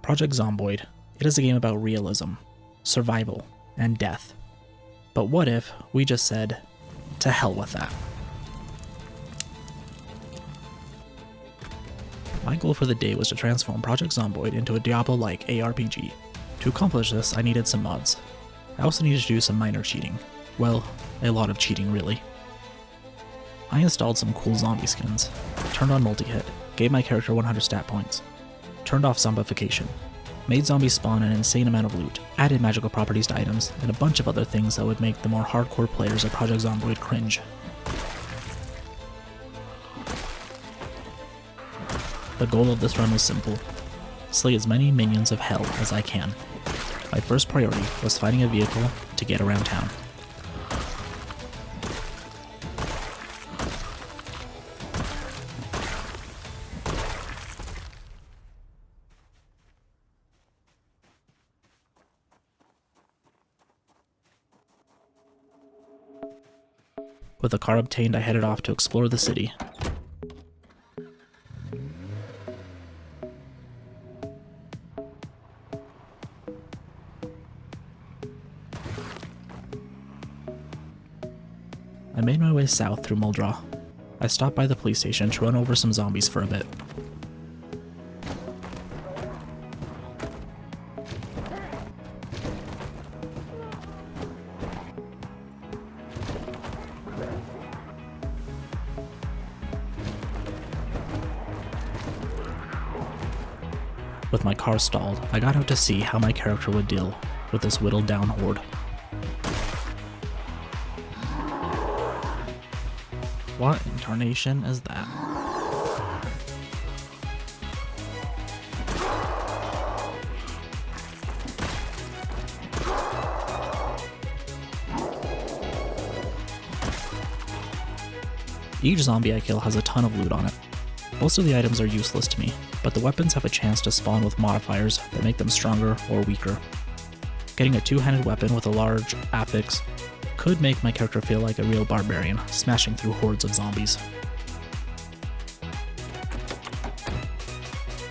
Project Zomboid. It is a game about realism, survival, and death. But what if we just said, to hell with that? My goal for the day was to transform Project Zomboid into a Diablo-like ARPG. To accomplish this, I needed some mods. I also needed to do some minor cheating. Well, a lot of cheating really. I installed some cool zombie skins, turned on multi-hit, gave my character 100 stat points, turned off zombification, made zombies spawn an insane amount of loot, added magical properties to items, and a bunch of other things that would make the more hardcore players of Project Zomboid cringe. The goal of this run was simple: slay as many minions of hell as I can. My first priority was finding a vehicle to get around town. With the car obtained, I headed off to explore the city. I made my way south through Muldraugh. I stopped by the police station to run over some zombies for a bit. With my car stalled, I got out to see how my character would deal with this whittled down horde. What in tarnation is that? Each zombie I kill has a ton of loot on it. Most of the items are useless to me, but the weapons have a chance to spawn with modifiers that make them stronger or weaker. Getting a two-handed weapon with a large affix could make my character feel like a real barbarian, smashing through hordes of zombies.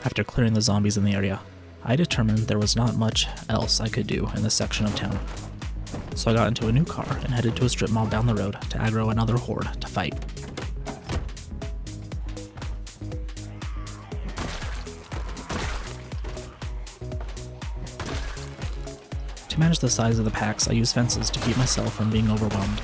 After clearing the zombies in the area, I determined there was not much else I could do in this section of town. So I got into a new car and headed to a strip mall down the road to aggro another horde to fight. To manage the size of the packs, I use fences to keep myself from being overwhelmed.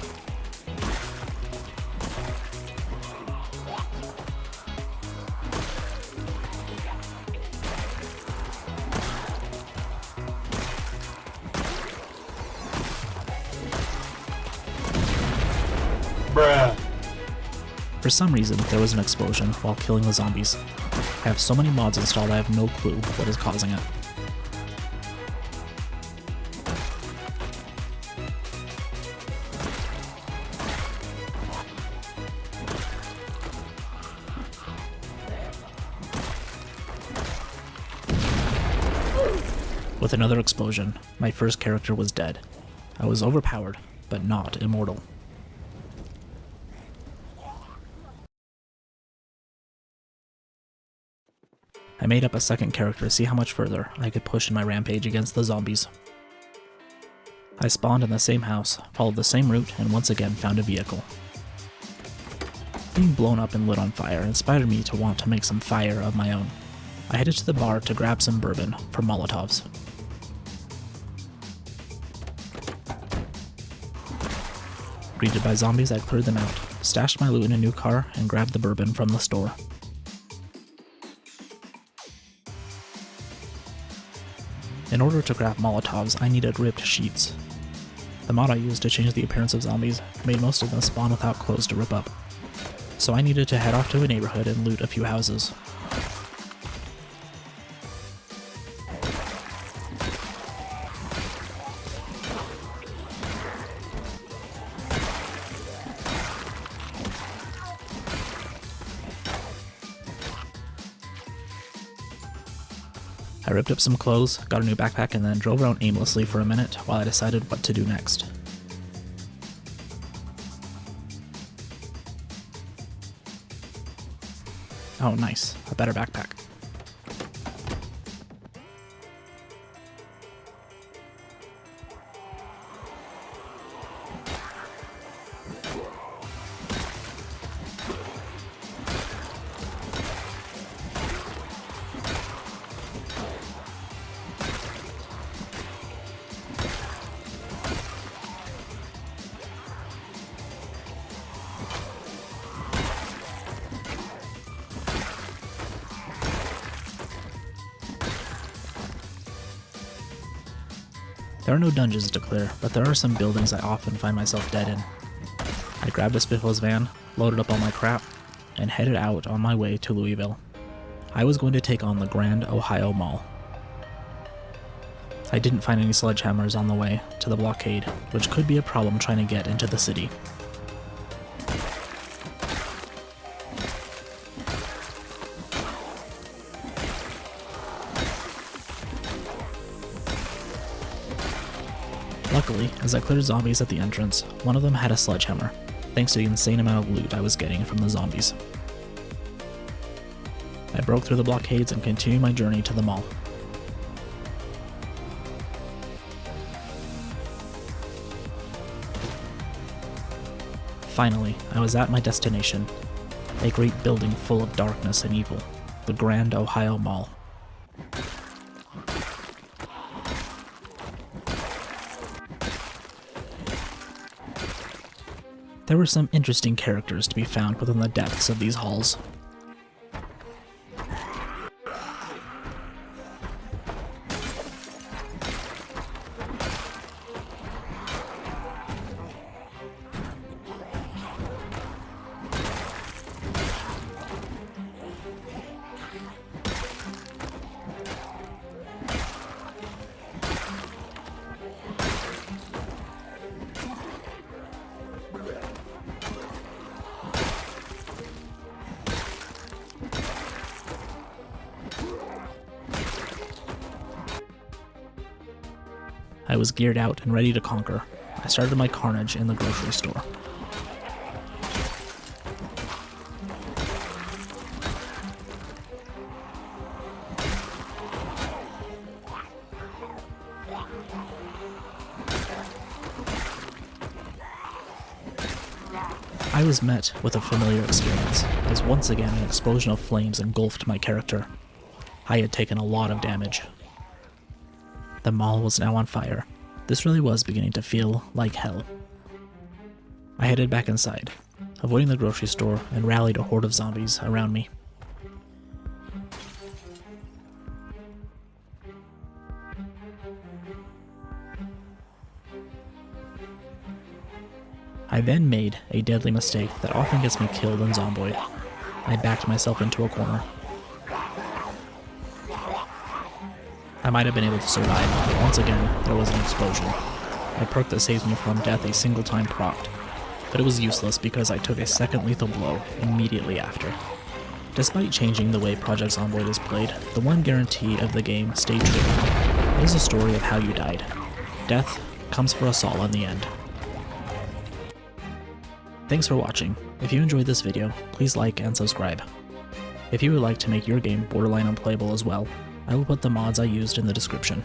Bruh. For some reason, there was an explosion while killing the zombies. I have so many mods installed I have no clue what is causing it. With another explosion, my first character was dead. I was overpowered, but not immortal. I made up a second character to see how much further I could push in my rampage against the zombies. I spawned in the same house, followed the same route, and once again found a vehicle. Being blown up and lit on fire inspired me to want to make some fire of my own. I headed to the bar to grab some bourbon for Molotovs. Greeted by zombies, I cleared them out, stashed my loot in a new car, and grabbed the bourbon from the store. In order to craft Molotovs, I needed ripped sheets. The mod I used to change the appearance of zombies made most of them spawn without clothes to rip up, so I needed to head off to a neighborhood and loot a few houses. I ripped up some clothes, got a new backpack, and then drove around aimlessly for a minute while I decided what to do next. Oh nice, a better backpack. There are no dungeons to clear, but there are some buildings I often find myself dead in. I grabbed a Spiffle's van, loaded up all my crap, and headed out on my way to Louisville. I was going to take on the Grand Ohio Mall. I didn't find any sledgehammers on the way to the blockade, which could be a problem trying to get into the city. Luckily, as I cleared zombies at the entrance, one of them had a sledgehammer, thanks to the insane amount of loot I was getting from the zombies. I broke through the blockades and continued my journey to the mall. Finally, I was at my destination, a great building full of darkness and evil, the Grand Ohio Mall. There were some interesting characters to be found within the depths of these halls. I was geared out and ready to conquer. I started my carnage in the grocery store. I was met with a familiar experience, as once again an explosion of flames engulfed my character. I had taken a lot of damage. The mall was now on fire. This really was beginning to feel like hell. I headed back inside, avoiding the grocery store, and rallied a horde of zombies around me. I then made a deadly mistake that often gets me killed in Zomboid. I backed myself into a corner. I might have been able to survive, but once again, there was an explosion. A perk that saves me from death a single time procced, but it was useless because I took a second lethal blow immediately after. Despite changing the way Project Zomboid is played, the one guarantee of the game stayed true. It is a story of how you died. Death comes for us all in the end. Thanks for watching. If you enjoyed this video, please like and subscribe. If you would like to make your game borderline unplayable as well, I will put the mods I used in the description.